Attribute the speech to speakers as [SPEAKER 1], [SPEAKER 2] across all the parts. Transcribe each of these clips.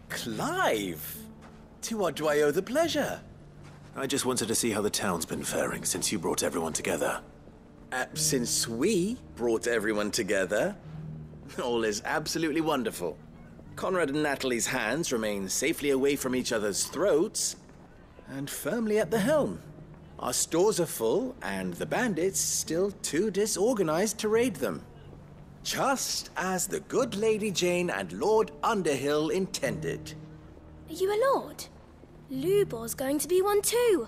[SPEAKER 1] Clive! To what do I owe the pleasure?
[SPEAKER 2] I just wanted to see how the town's been faring since you brought everyone together.
[SPEAKER 1] Since we brought everyone together, all is absolutely wonderful. Conrad and Natalie's hands remain safely away from each other's throats and firmly at the helm. Our stores are full, and the bandits still too disorganized to raid them. Just as the good Lady Jane and Lord Underhill intended.
[SPEAKER 3] Are you a lord? Lubor's going to be one too.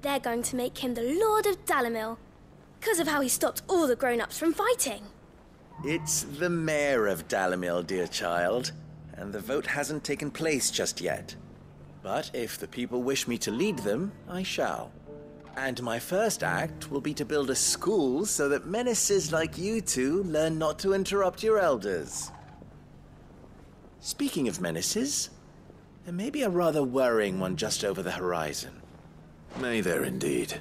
[SPEAKER 3] They're going to make him the Lord of Dalimil, because of how he stopped all the grown-ups from fighting.
[SPEAKER 1] It's the mayor of Dalimil, dear child, and the vote hasn't taken place just yet. But if the people wish me to lead them, I shall. And my first act will be to build a school so that menaces like you two learn not to interrupt your elders. Speaking of menaces, there may be a rather worrying one just over the horizon.
[SPEAKER 2] May there indeed.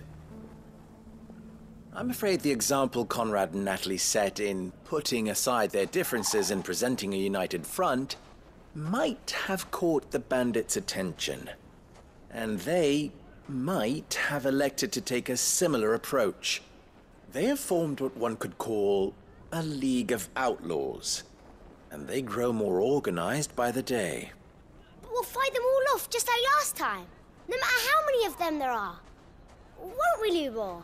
[SPEAKER 1] I'm afraid the example Conrad and Natalie set in putting aside their differences and presenting a united front might have caught the bandits' attention. And they might have elected to take a similar approach. They have formed what one could call a League of Outlaws, and they grow more organized by the day.
[SPEAKER 4] But we'll fight them all off just like last time, no matter how many of them there are. Won't we, Lubor?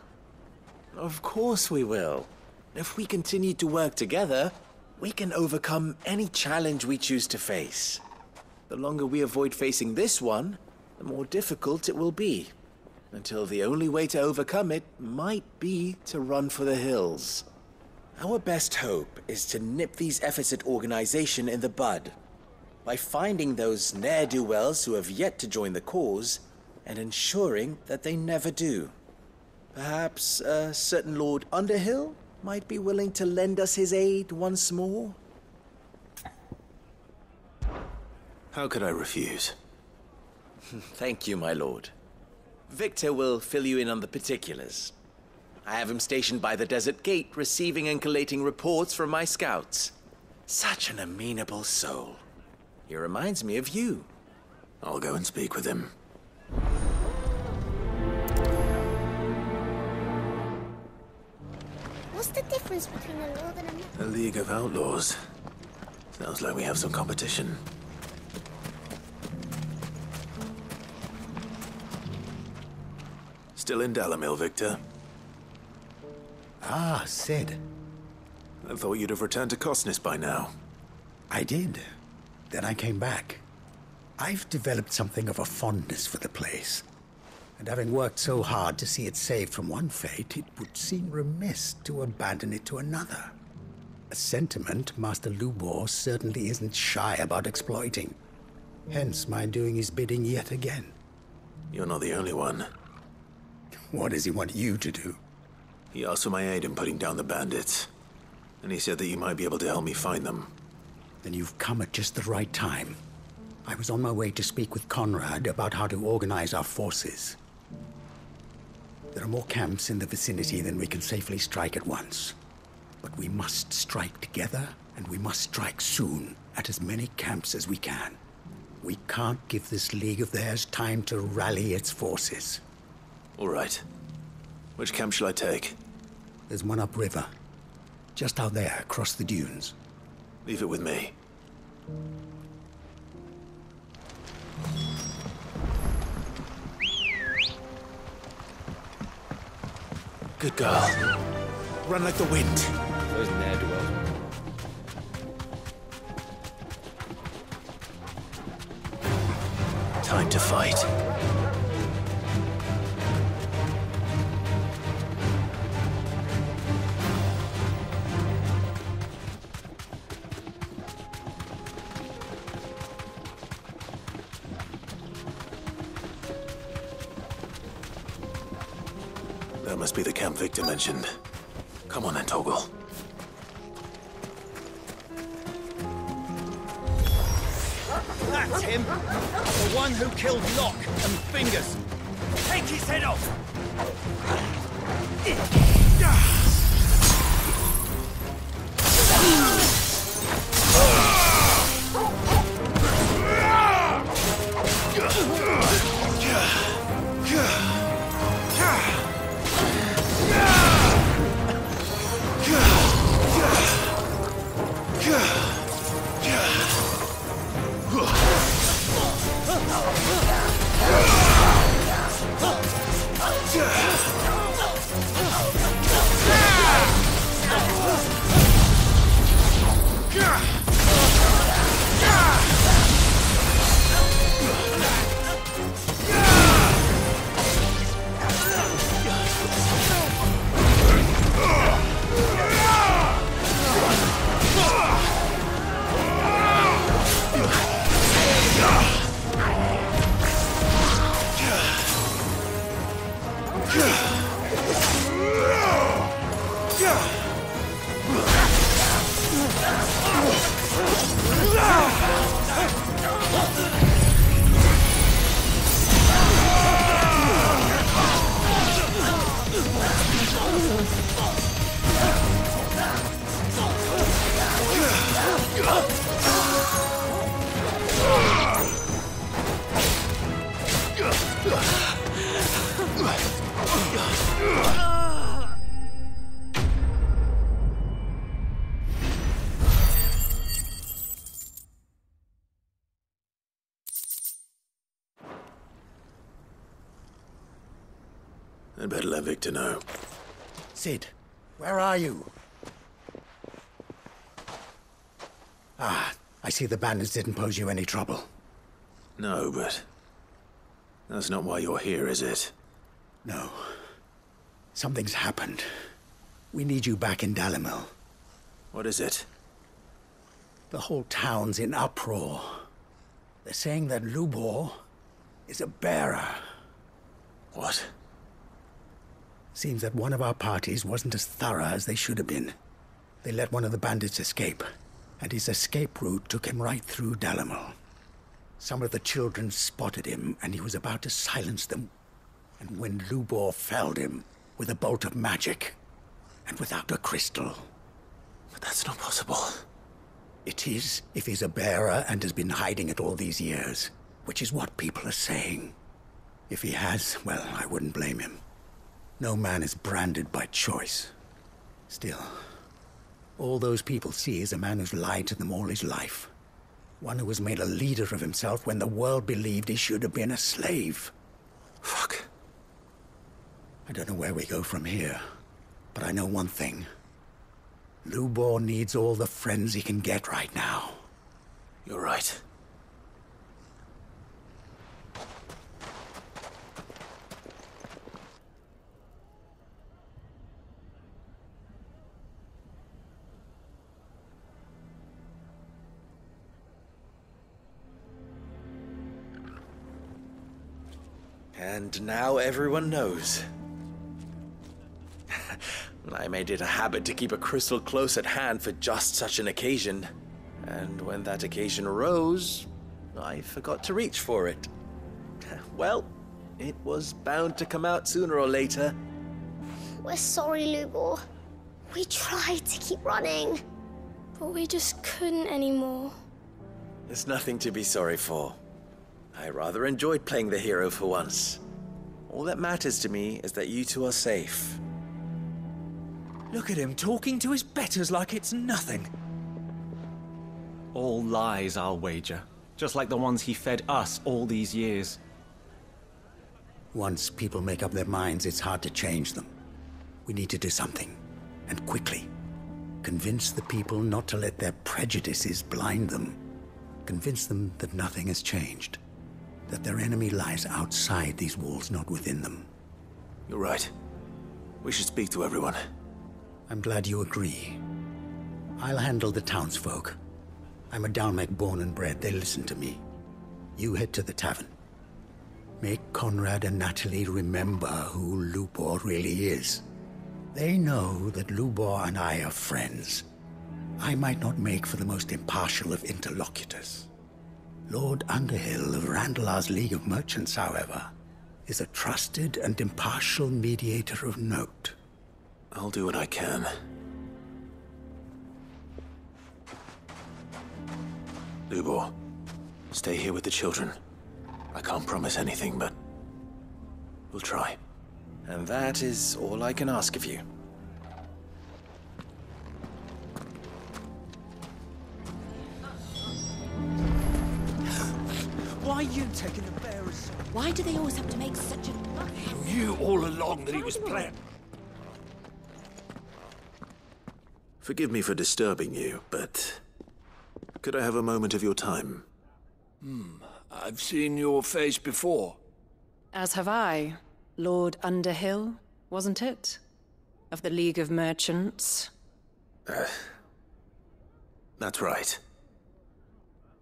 [SPEAKER 1] Of course we will. If we continue to work together, we can overcome any challenge we choose to face. The longer we avoid facing this one, the more difficult it will be, until the only way to overcome it might be to run for the hills. Our best hope is to nip these efforts at organization in the bud, by finding those ne'er-do-wells who have yet to join the cause, and ensuring that they never do. Perhaps a certain Lord Underhill might be willing to lend us his aid once more?
[SPEAKER 2] How could I refuse?
[SPEAKER 1] Thank you, my lord. Victor will fill you in on the particulars. I have him stationed by the desert gate, receiving and collating reports from my scouts. Such an amenable soul. He reminds me of you.
[SPEAKER 2] I'll go and speak with him.
[SPEAKER 4] What's the difference between a lord and a...
[SPEAKER 2] A League of Outlaws. Sounds like we have some competition. Still in Dalimil, Victor?
[SPEAKER 5] Ah, Sid.
[SPEAKER 2] I thought you'd have returned to Cosnes by now.
[SPEAKER 5] I did. Then I came back. I've developed something of a fondness for the place. And having worked so hard to see it saved from one fate, it would seem remiss to abandon it to another. A sentiment Master Lubor certainly isn't shy about exploiting. Hence my doing his bidding yet again.
[SPEAKER 2] You're not the only one.
[SPEAKER 5] What does he want you to do?
[SPEAKER 2] He asked for my aid in putting down the bandits. And he said that you might be able to help me find them.
[SPEAKER 5] Then you've come at just the right time. I was on my way to speak with Conrad about how to organize our forces. There are more camps in the vicinity than we can safely strike at once. But we must strike together, and we must strike soon at as many camps as we can. We can't give this league of theirs time to rally its forces.
[SPEAKER 2] All right. Which camp shall I take?
[SPEAKER 5] There's one upriver. Just out there, across the dunes.
[SPEAKER 2] Leave it with me. Good girl. Run like the wind.
[SPEAKER 1] Those ne'er-do-wells.
[SPEAKER 2] Time to fight. That must be the camp Victor mentioned. Come on then, Toggle.
[SPEAKER 6] That's him! The one who killed Locke and Fingers! Take his head off!
[SPEAKER 2] I'd better let Victor know.
[SPEAKER 5] Sid, where are you? Ah, I see the bandits didn't pose you any trouble.
[SPEAKER 2] No, but... that's not why you're here, is it?
[SPEAKER 5] No. Something's happened. We need you back in Dalimil.
[SPEAKER 2] What is it?
[SPEAKER 5] The whole town's in uproar. They're saying that Lubor is a bearer.
[SPEAKER 2] What?
[SPEAKER 5] Seems that one of our parties wasn't as thorough as they should have been. They let one of the bandits escape, and his escape route took him right through Dalimil. Some of the children spotted him, and he was about to silence them. And when Lubor felled him with a bolt of magic, and without a crystal.
[SPEAKER 2] But that's not possible.
[SPEAKER 5] It is, if he's a bearer and has been hiding it all these years, which is what people are saying. If he has, well, I wouldn't blame him. No man is branded by choice. Still, all those people see is a man who's lied to them all his life. One who was made a leader of himself when the world believed he should have been a slave.
[SPEAKER 2] Fuck.
[SPEAKER 5] I don't know where we go from here, but I know one thing. Lubor needs all the friends he can get right now.
[SPEAKER 2] You're right.
[SPEAKER 1] And now everyone knows. I made it a habit to keep a crystal close at hand for just such an occasion. And when that occasion arose, I forgot to reach for it. Well, it was bound to come out sooner or later.
[SPEAKER 4] We're sorry, Lubor. We tried to keep running.
[SPEAKER 3] But we just couldn't anymore.
[SPEAKER 1] There's nothing to be sorry for. I rather enjoyed playing the hero for once. All that matters to me is that you two are safe.
[SPEAKER 6] Look at him talking to his betters like it's nothing.
[SPEAKER 7] All lies, I'll wager. Just like the ones he fed us all these years.
[SPEAKER 5] Once people make up their minds, it's hard to change them. We need to do something, and quickly. Convince the people not to let their prejudices blind them. Convince them that nothing has changed. That their enemy lies outside these walls, not within them.
[SPEAKER 2] You're right. We should speak to everyone.
[SPEAKER 5] I'm glad you agree. I'll handle the townsfolk. I'm a Dalmec born and bred. They listen to me. You head to the tavern. Make Conrad and Natalie remember who Lubor really is. They know that Lubor and I are friends. I might not make for the most impartial of interlocutors. Lord Underhill of Randalar's League of Merchants, however, is a trusted and impartial mediator of note.
[SPEAKER 2] I'll do what I can. Lubor, stay here with the children. I can't promise anything, but we'll try.
[SPEAKER 1] And that is all I can ask of you.
[SPEAKER 6] Why are you taking the bearers?
[SPEAKER 8] Why do they always have to make such a...
[SPEAKER 9] You all along that he was planned.
[SPEAKER 2] Forgive me for disturbing you, but could I have a moment of your time?
[SPEAKER 9] I've seen your face before.
[SPEAKER 8] As have I. Lord Underhill, wasn't it? Of the League of Merchants.
[SPEAKER 2] That's right.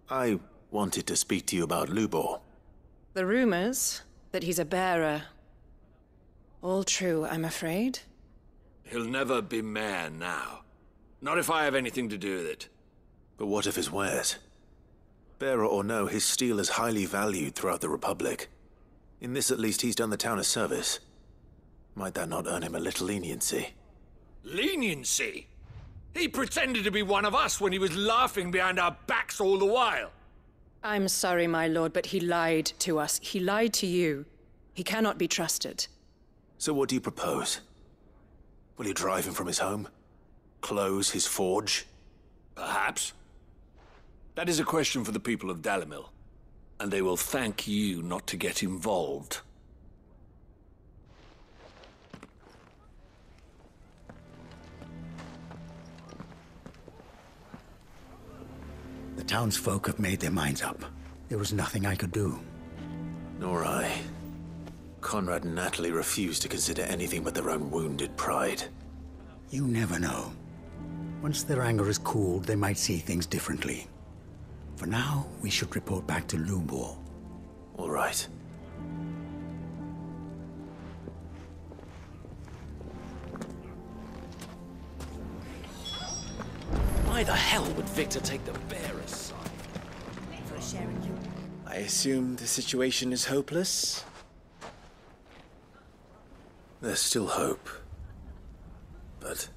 [SPEAKER 2] I wanted to speak to you about Lubor.
[SPEAKER 8] The rumors that he's a bearer. All true, I'm afraid.
[SPEAKER 9] He'll never be mayor now. Not if I have anything to do with it.
[SPEAKER 2] But what of his wares? Bearer or no, his steel is highly valued throughout the Republic. In this, at least, he's done the town a service. Might that not earn him a little leniency?
[SPEAKER 9] Leniency? He pretended to be one of us when he was laughing behind our backs all the while.
[SPEAKER 8] I'm sorry, my lord, but he lied to us. He lied to you. He cannot be trusted.
[SPEAKER 2] So what do you propose? Will you drive him from his home? Close his forge?
[SPEAKER 9] Perhaps. That is a question for the people of Dalimil. And they will thank you not to get involved.
[SPEAKER 5] townsfolk have made their minds up. There was nothing I could do.
[SPEAKER 2] Nor I. Conrad and Natalie refused to consider anything but their own wounded pride.
[SPEAKER 5] You never know. Once their anger is cooled, they might see things differently. For now, we should report back to Lubor.
[SPEAKER 2] All right.
[SPEAKER 1] Why the hell would Victor take the bearer's side? I assume the situation is hopeless?
[SPEAKER 2] There's still hope. But...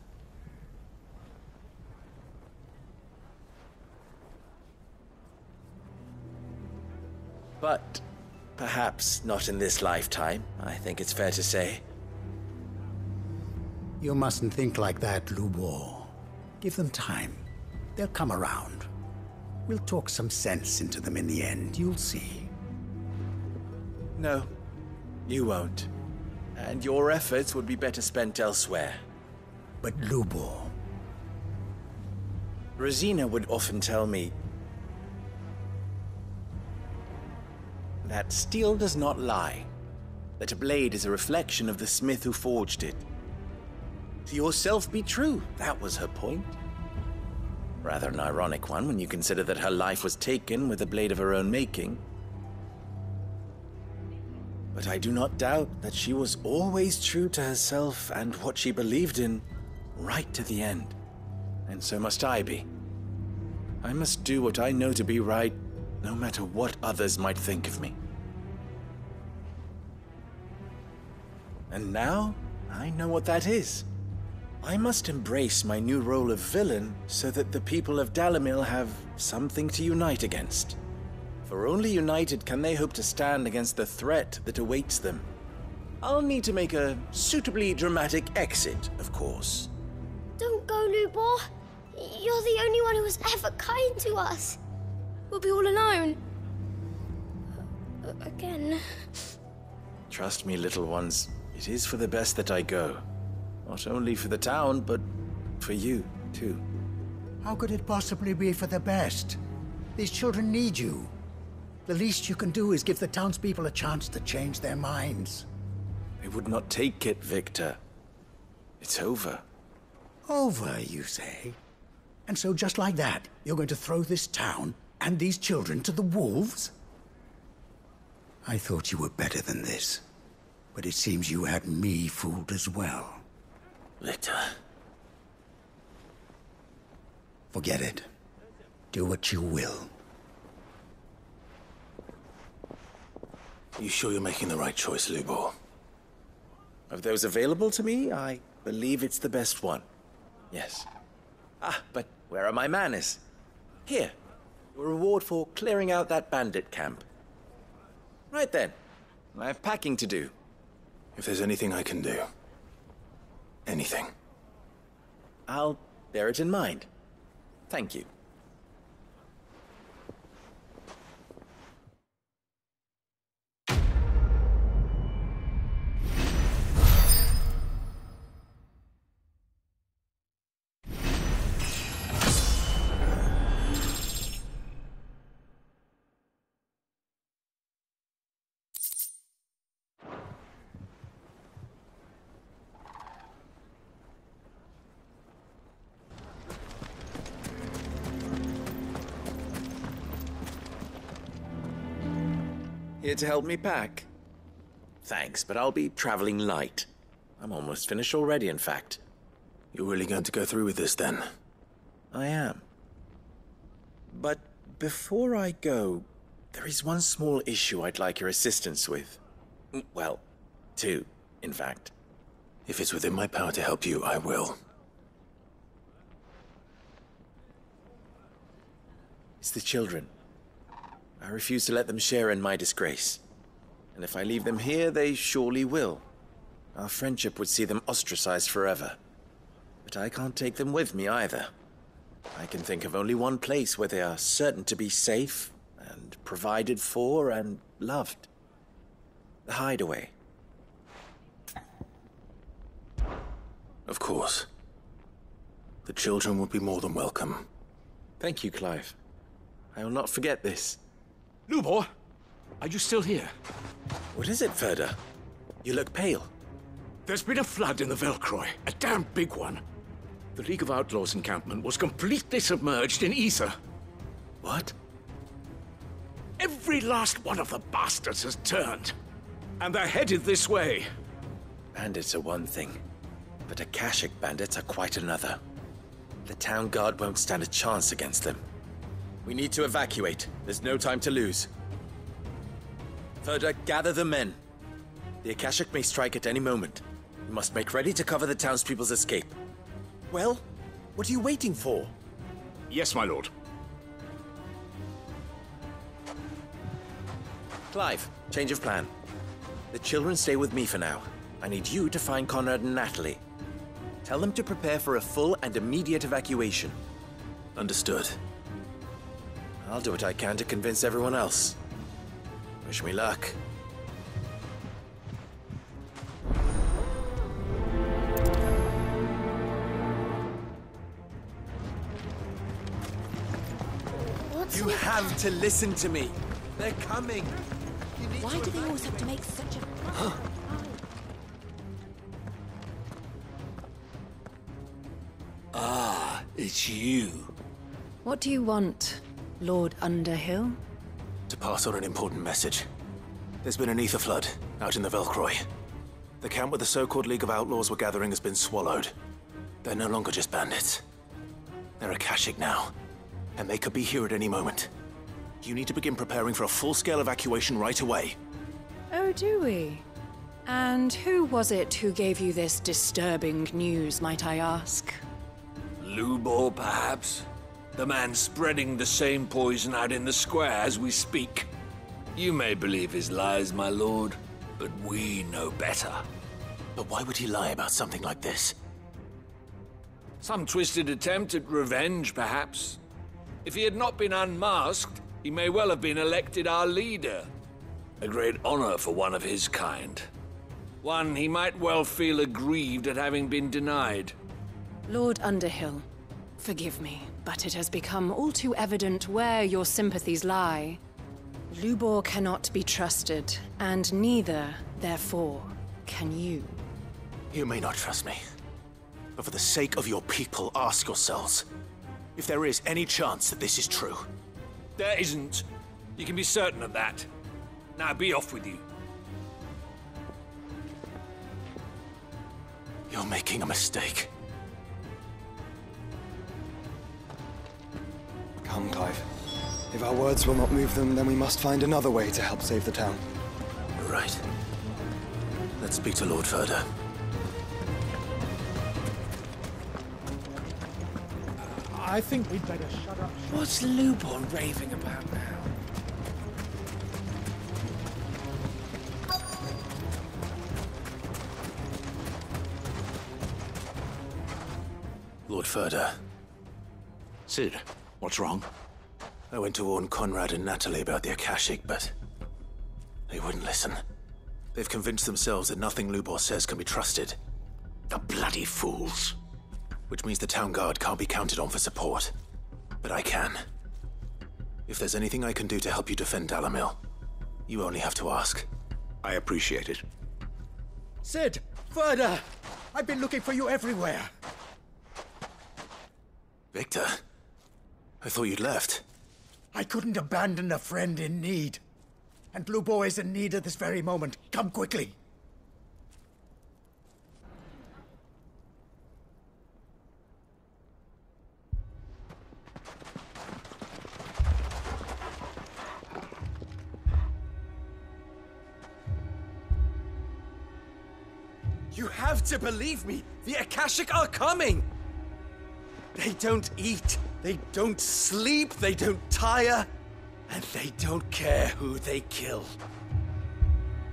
[SPEAKER 1] But perhaps not in this lifetime, I think it's fair to say.
[SPEAKER 5] You mustn't think like that, Lubor. Give them time. They'll come around. We'll talk some sense into them in the end, you'll see.
[SPEAKER 1] No, you won't. And your efforts would be better spent elsewhere.
[SPEAKER 5] But Lubor...
[SPEAKER 1] Rosina would often tell me that steel does not lie, that a blade is a reflection of the smith who forged it. To yourself be true, that was her point. Rather an ironic one when you consider that her life was taken with a blade of her own making. But I do not doubt that she was always true to herself and what she believed in, right to the end. And so must I be. I must do what I know to be right, no matter what others might think of me. And now, I know what that is. I must embrace my new role of villain so that the people of Dalimil have something to unite against. For only united can they hope to stand against the threat that awaits them. I'll need to make a suitably dramatic exit, of course.
[SPEAKER 4] Don't go, Lubor. You're the only one who was ever kind to us.
[SPEAKER 3] We'll be all alone. Again.
[SPEAKER 1] Trust me, little ones. It is for the best that I go. Not only for the town, but for you, too.
[SPEAKER 5] How could it possibly be for the best? These children need you. The least you can do is give the townspeople a chance to change their minds.
[SPEAKER 1] I would not take it, Victor. It's over.
[SPEAKER 5] Over, you say? And so just like that, you're going to throw this town and these children to the wolves? I thought you were better than this. But it seems you had me fooled as well.
[SPEAKER 2] Victor.
[SPEAKER 5] Forget it. Do what you will.
[SPEAKER 2] You sure you're making the right choice, Lubor?
[SPEAKER 1] Of those available to me, I believe it's the best one. Yes. Ah, but where are my manners? Here. Your reward for clearing out that bandit camp. Right then. I have packing to do.
[SPEAKER 2] If there's anything I can do. Anything.
[SPEAKER 1] I'll bear it in mind. Thank you. Here to help me pack? Thanks, but I'll be traveling light. I'm almost finished already, in fact.
[SPEAKER 2] You're really going to go through with this, then?
[SPEAKER 1] I am. But before I go, there is one small issue I'd like your assistance with. Well, two, in fact.
[SPEAKER 2] If it's within my power to help you, I will.
[SPEAKER 1] It's the children. I refuse to let them share in my disgrace. And if I leave them here, they surely will. Our friendship would see them ostracized forever. But I can't take them with me either. I can think of only one place where they are certain to be safe and provided for and loved. The hideaway.
[SPEAKER 2] Of course. The children would be more than welcome.
[SPEAKER 1] Thank you, Clive. I will not forget this.
[SPEAKER 9] Lubor, are you still here?
[SPEAKER 1] What is it, Ferda? You look pale.
[SPEAKER 9] There's been a flood in the Velcroy, a damn big one. The League of Outlaws encampment was completely submerged in ether.
[SPEAKER 1] What?
[SPEAKER 9] Every last one of the bastards has turned, and they're headed this way.
[SPEAKER 1] Bandits are one thing, but Akashic bandits are quite another. The town guard won't stand a chance against them. We need to evacuate. There's no time to lose. Ferda, gather the men. The Akashic may strike at any moment. We must make ready to cover the townspeople's escape. Well, what are you waiting for?
[SPEAKER 9] Yes, my lord.
[SPEAKER 1] Clive, change of plan. The children stay with me for now. I need you to find Conrad and Natalie. Tell them to prepare for a full and immediate evacuation.
[SPEAKER 2] Understood.
[SPEAKER 1] I'll do what I can to convince everyone else. Wish me luck. You have to listen to me. They're coming.
[SPEAKER 10] Why do they always have to make such a...
[SPEAKER 9] Ah, it's you.
[SPEAKER 8] What do you want, Lord Underhill?
[SPEAKER 2] To pass on an important message. There's been an ether flood out in the Velcroy. The camp where the so-called League of Outlaws were gathering has been swallowed. They're no longer just bandits. They're Akashic now, and they could be here at any moment. You need to begin preparing for a full-scale evacuation right away.
[SPEAKER 8] Oh, do we? And who was it who gave you this disturbing news, might I ask?
[SPEAKER 9] Lubor, perhaps? The man spreading the same poison out in the square as we speak. You may believe his lies, my lord, but we know better.
[SPEAKER 2] But why would he lie about something like this?
[SPEAKER 9] Some twisted attempt at revenge, perhaps. If he had not been unmasked, he may well have been elected our leader. A great honor for one of his kind. One he might well feel aggrieved at having been denied.
[SPEAKER 8] Lord Underhill, forgive me, but it has become all too evident where your sympathies lie. Lubor cannot be trusted, and neither, therefore, can you.
[SPEAKER 2] You may not trust me, but for the sake of your people, ask yourselves if there is any chance that this is true.
[SPEAKER 9] There isn't. You can be certain of that. Now be off with you.
[SPEAKER 2] You're making a mistake.
[SPEAKER 11] Come, Clive. If our words will not move them, then we must find another way to help save the town.
[SPEAKER 2] Right. Let's speak to Lord Ferda.
[SPEAKER 12] I think we'd better shut up.
[SPEAKER 1] What's Lubor raving about now?
[SPEAKER 2] Lord Ferda.
[SPEAKER 9] Sid, what's wrong?
[SPEAKER 2] I went to warn Conrad and Natalie about the Akashic, but they wouldn't listen. They've convinced themselves that nothing Lubor says can be trusted.
[SPEAKER 9] The bloody fools.
[SPEAKER 2] Which means the town guard can't be counted on for support. But I can. If there's anything I can do to help you defend Dalimil, you only have to ask.
[SPEAKER 9] I appreciate it.
[SPEAKER 12] Sid! Ferda! I've been looking for you everywhere.
[SPEAKER 2] Victor? I thought you'd left.
[SPEAKER 12] I couldn't abandon a friend in need. And Lubor is in need at this very moment. Come quickly.
[SPEAKER 1] You have to believe me! The Akashic are coming! They don't eat, they don't sleep, they don't tire, and they don't care who they kill.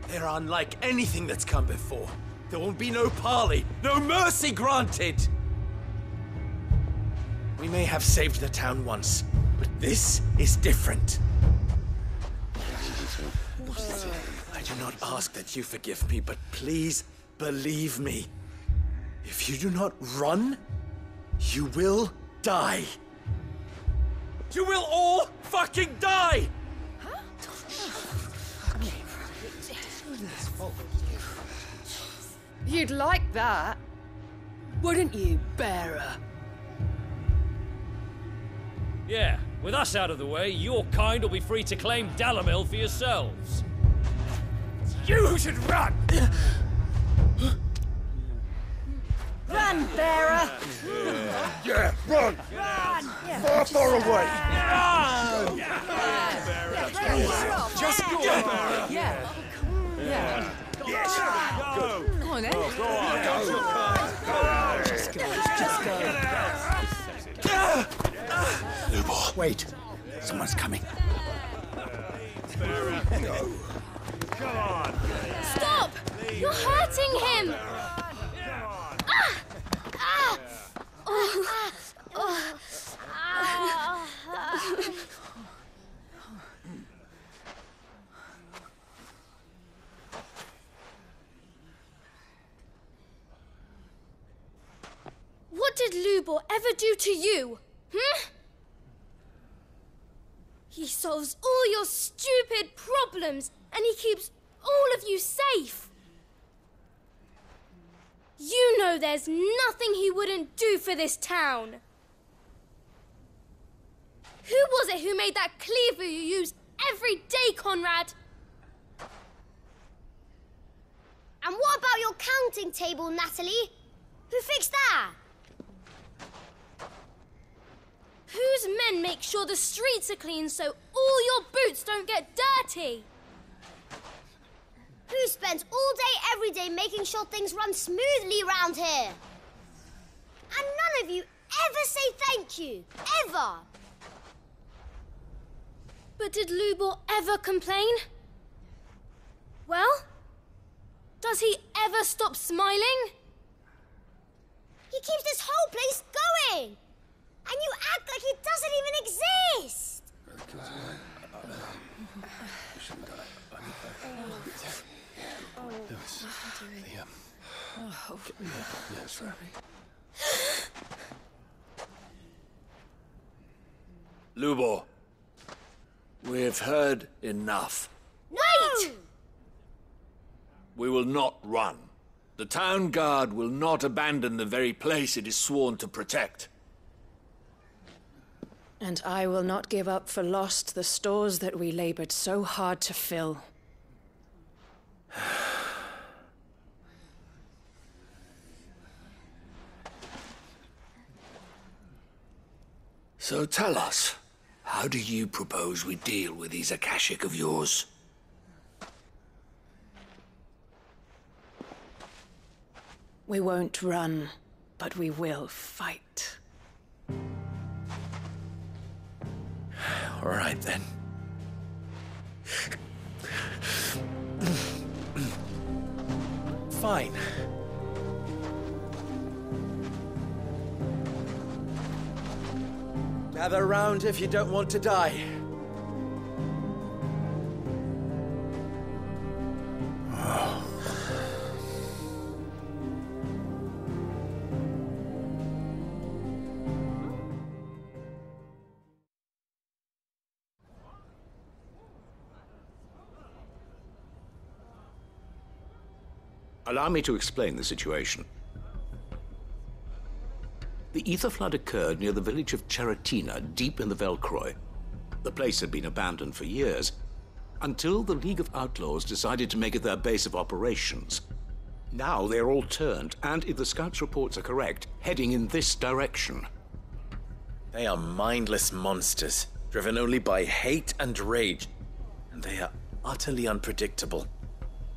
[SPEAKER 1] They're unlike anything that's come before. There won't be no parley, no mercy granted! We may have saved the town once, but this is different. I do not ask that you forgive me, but please believe me. If you do not run, you will die.
[SPEAKER 6] You will all fucking die!
[SPEAKER 8] You'd like that, wouldn't you, bearer?
[SPEAKER 13] Yeah, with us out of the way, your kind will be free to claim Dalimil for yourselves.
[SPEAKER 6] You should run!
[SPEAKER 8] Run, bearer!
[SPEAKER 6] Yeah, run!
[SPEAKER 8] Run!
[SPEAKER 6] Far, far away!
[SPEAKER 8] Run!
[SPEAKER 6] Just go, bearer!
[SPEAKER 8] Yeah. Yeah.
[SPEAKER 6] Yes! Go!
[SPEAKER 8] Go on then.
[SPEAKER 6] Go on! Go!
[SPEAKER 8] Just go. Just go.
[SPEAKER 5] Lubor, wait. Someone's coming.
[SPEAKER 6] Go! Come on!
[SPEAKER 3] Stop! You're hurting him! What did Lubor ever do to you? He solves all your stupid problems and he keeps all of you safe. You know there's nothing he wouldn't do for this town. Who was it who made that cleaver you use every day, Conrad?
[SPEAKER 4] And what about your counting table, Natalie? Who fixed that?
[SPEAKER 3] Whose men make sure the streets are clean so all your boots don't get dirty?
[SPEAKER 4] Who spends all day, every day making sure things run smoothly round here? And none of you ever say thank you. Ever.
[SPEAKER 3] But did Lubor ever complain? Well, does he ever stop smiling?
[SPEAKER 4] He keeps this whole place going. And you act like it doesn't even exist.
[SPEAKER 9] Lubor, we've heard enough.
[SPEAKER 4] Wait!
[SPEAKER 9] We will not run. The town guard will not abandon the very place it is sworn to protect.
[SPEAKER 8] And I will not give up for lost the stores that we labored so hard to fill.
[SPEAKER 9] So tell us, how do you propose we deal with these Akashic of yours?
[SPEAKER 8] We won't run, but we will fight.
[SPEAKER 1] All right, then. Fine. Gather round if you don't want to die.
[SPEAKER 14] Allow me to explain the situation. The ether flood occurred near the village of Cheratina, deep in the Velcroy. The place had been abandoned for years, until the League of Outlaws decided to make it their base of operations. Now they're all turned, and if the scouts' reports are correct, heading in this direction.
[SPEAKER 1] They are mindless monsters, driven only by hate and rage, and they are utterly unpredictable.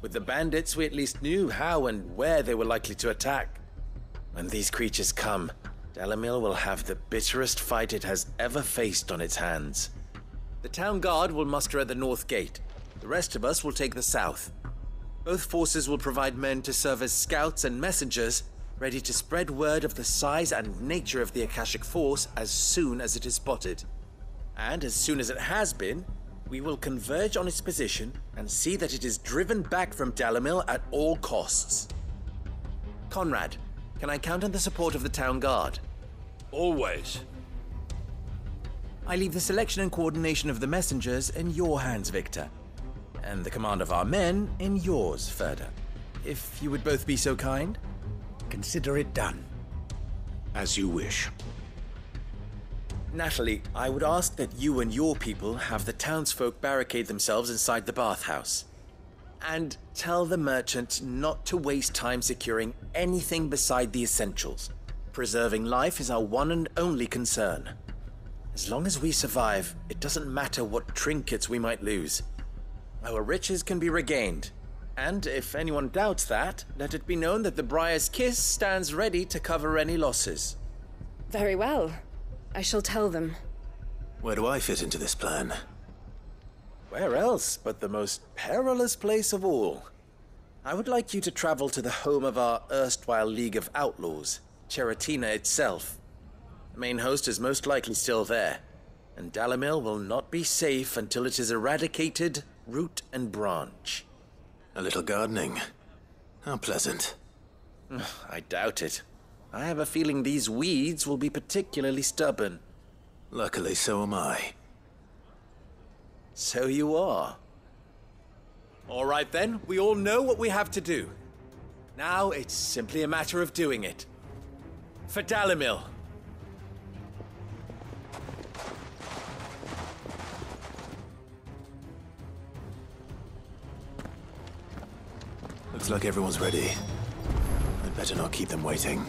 [SPEAKER 1] With the bandits, we at least knew how and where they were likely to attack. When these creatures come, Dalimil will have the bitterest fight it has ever faced on its hands. The town guard will muster at the north gate. The rest of us will take the south. Both forces will provide men to serve as scouts and messengers, ready to spread word of the size and nature of the Akashic force as soon as it is spotted. And as soon as it has been, we will converge on its position and see that it is driven back from Dalimil at all costs. Conrad, can I count on the support of the town guard?
[SPEAKER 9] Always.
[SPEAKER 1] I leave the selection and coordination of the messengers in your hands, Victor. And the command of our men in yours, Ferda. If you would both be so kind.
[SPEAKER 5] Consider it done.
[SPEAKER 14] As you wish.
[SPEAKER 1] Natalie, I would ask that you and your people have the townsfolk barricade themselves inside the bathhouse. And tell the merchant not to waste time securing anything beside the essentials. Preserving life is our one and only concern. As long as we survive, it doesn't matter what trinkets we might lose. Our riches can be regained. And if anyone doubts that, let it be known that the Briar's Kiss stands ready to cover any losses.
[SPEAKER 8] Very well. I shall tell them.
[SPEAKER 2] Where do I fit into this plan?
[SPEAKER 1] Where else but the most perilous place of all? I would like you to travel to the home of our erstwhile League of Outlaws, Cheratina itself. The main host is most likely still there, and Dalimil will not be safe until it is eradicated, root and branch.
[SPEAKER 2] A little gardening. How pleasant.
[SPEAKER 1] I doubt it. I have a feeling these weeds will be particularly stubborn.
[SPEAKER 2] Luckily, so am I.
[SPEAKER 1] So you are. All right then, we all know what we have to do. Now it's simply a matter of doing it. For Dalimil.
[SPEAKER 2] Looks like everyone's ready. I'd better not keep them waiting.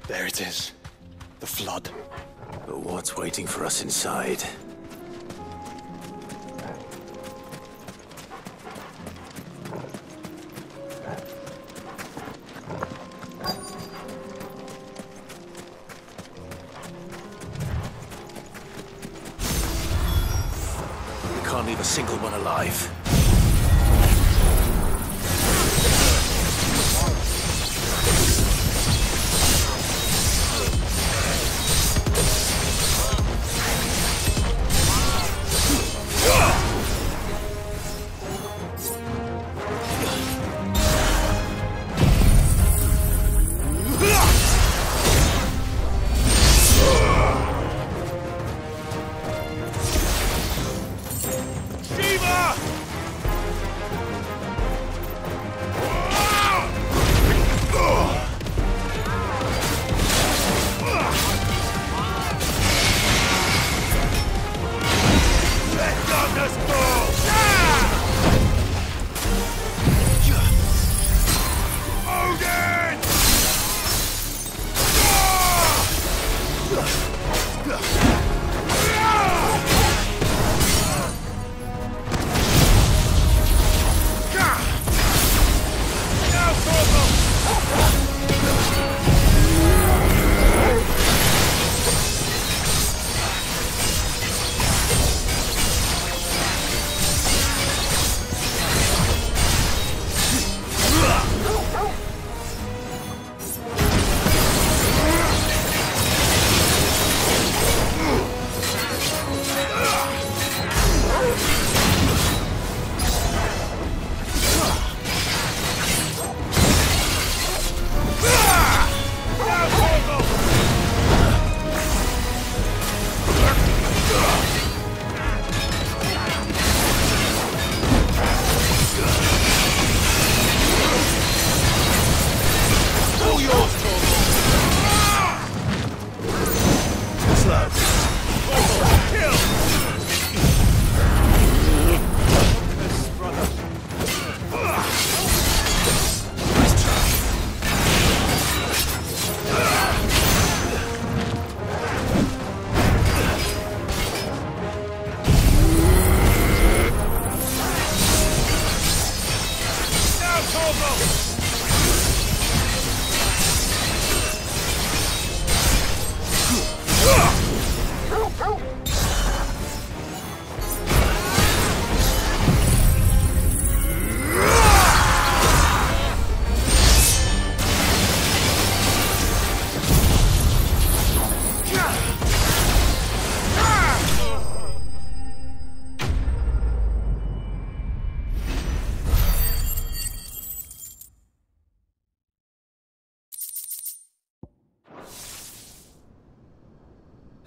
[SPEAKER 11] There it is. The flood.
[SPEAKER 2] But what's waiting for us inside? We can't leave a single one alive.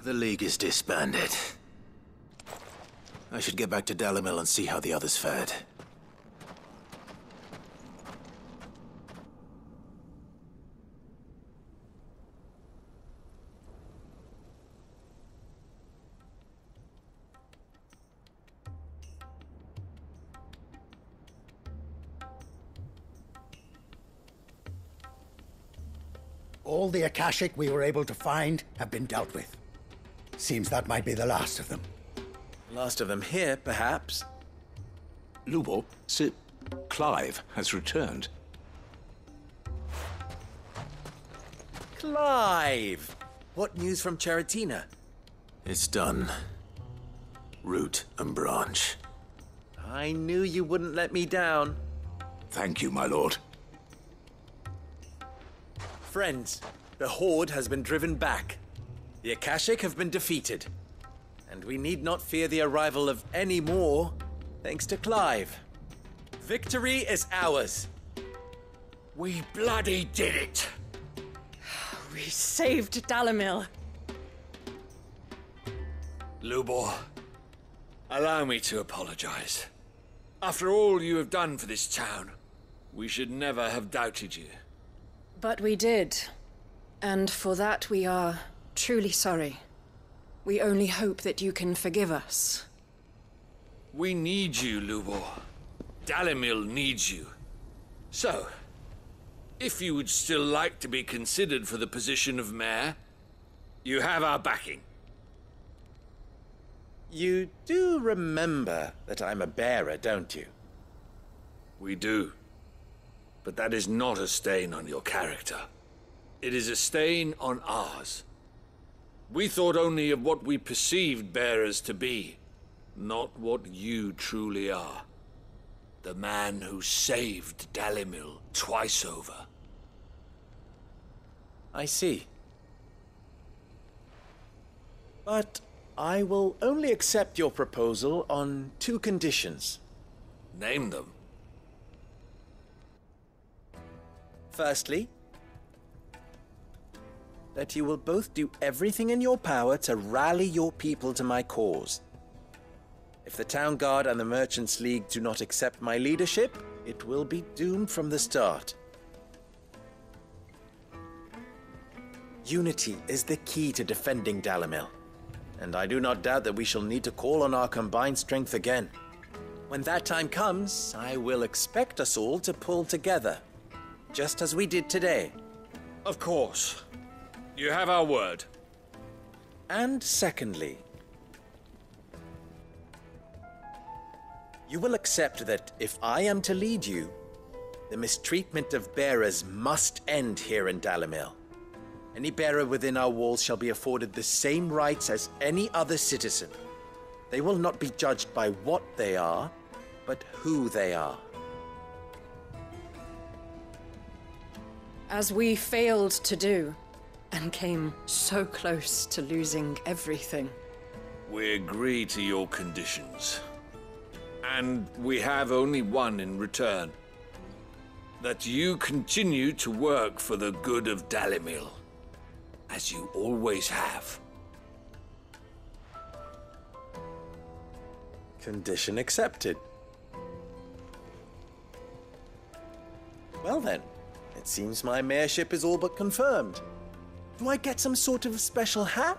[SPEAKER 2] The League is disbanded. I should get back to Dalimil and see how the others fared.
[SPEAKER 5] All the Akashic we were able to find have been dealt with. Seems that might be the last of them.
[SPEAKER 1] Last of them here, perhaps.
[SPEAKER 14] Lubor, Sir Clive has returned.
[SPEAKER 1] Clive! What news from Charatina?
[SPEAKER 2] It's done. Root and branch.
[SPEAKER 1] I knew you wouldn't let me down.
[SPEAKER 14] Thank you, my lord.
[SPEAKER 1] Friends, the Horde has been driven back. The Akashic have been defeated. And we need not fear the arrival of any more, thanks to Clive. Victory is ours.
[SPEAKER 9] We bloody did it!
[SPEAKER 8] We saved Dalimil.
[SPEAKER 9] Lubor, allow me to apologize. After all you have done for this town, we should never have doubted you.
[SPEAKER 8] But we did. And for that we are truly sorry. We only hope that you can forgive us.
[SPEAKER 9] We need you, Lubor. Dalimil needs you. So, if you would still like to be considered for the position of mayor, you have our backing.
[SPEAKER 1] You do remember that I'm a bearer, don't you?
[SPEAKER 9] We do. But that is not a stain on your character. It is a stain on ours. We thought only of what we perceived bearers to be, not what you truly are. The man who saved Dalimil twice over.
[SPEAKER 1] I see. But I will only accept your proposal on 2 conditions.
[SPEAKER 9] Name them.
[SPEAKER 1] Firstly, that you will both do everything in your power to rally your people to my cause. If the Town Guard and the Merchants League do not accept my leadership, it will be doomed from the start. Unity is the key to defending Dalimil, and I do not doubt that we shall need to call on our combined strength again. When that time comes, I will expect us all to pull together, just as we did today.
[SPEAKER 9] Of course. You have our word.
[SPEAKER 1] And secondly, you will accept that if I am to lead you, the mistreatment of bearers must end here in Dalimil. Any bearer within our walls shall be afforded the same rights as any other citizen. They will not be judged by what they are, but who they are.
[SPEAKER 8] As we failed to do, and came so close to losing everything.
[SPEAKER 9] We agree to your conditions. And we have only one in return. That you continue to work for the good of Dalimil, as you always have.
[SPEAKER 1] Condition accepted. Well then, it seems my mayorship is all but confirmed. Do I get some sort of special hat?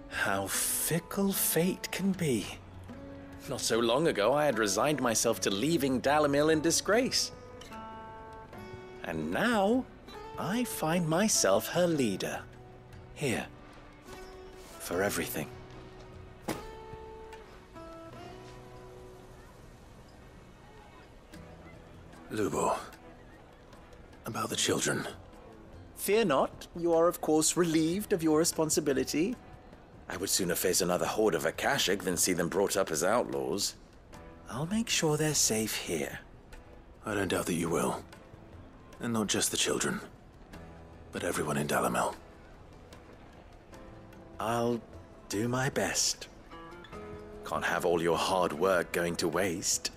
[SPEAKER 1] How fickle fate can be. Not so long ago, I had resigned myself to leaving Dalimil in disgrace. And now, I find myself her leader. Here. For everything.
[SPEAKER 2] Lubor. About the children.
[SPEAKER 1] Fear not. You are, of course, relieved of your responsibility. I would sooner face another horde of Akashic than see them brought up as outlaws. I'll make sure they're safe here.
[SPEAKER 2] I don't doubt that you will. And not just the children, but everyone in Dalimil.
[SPEAKER 1] I'll do my best. Can't have all your hard work going to waste.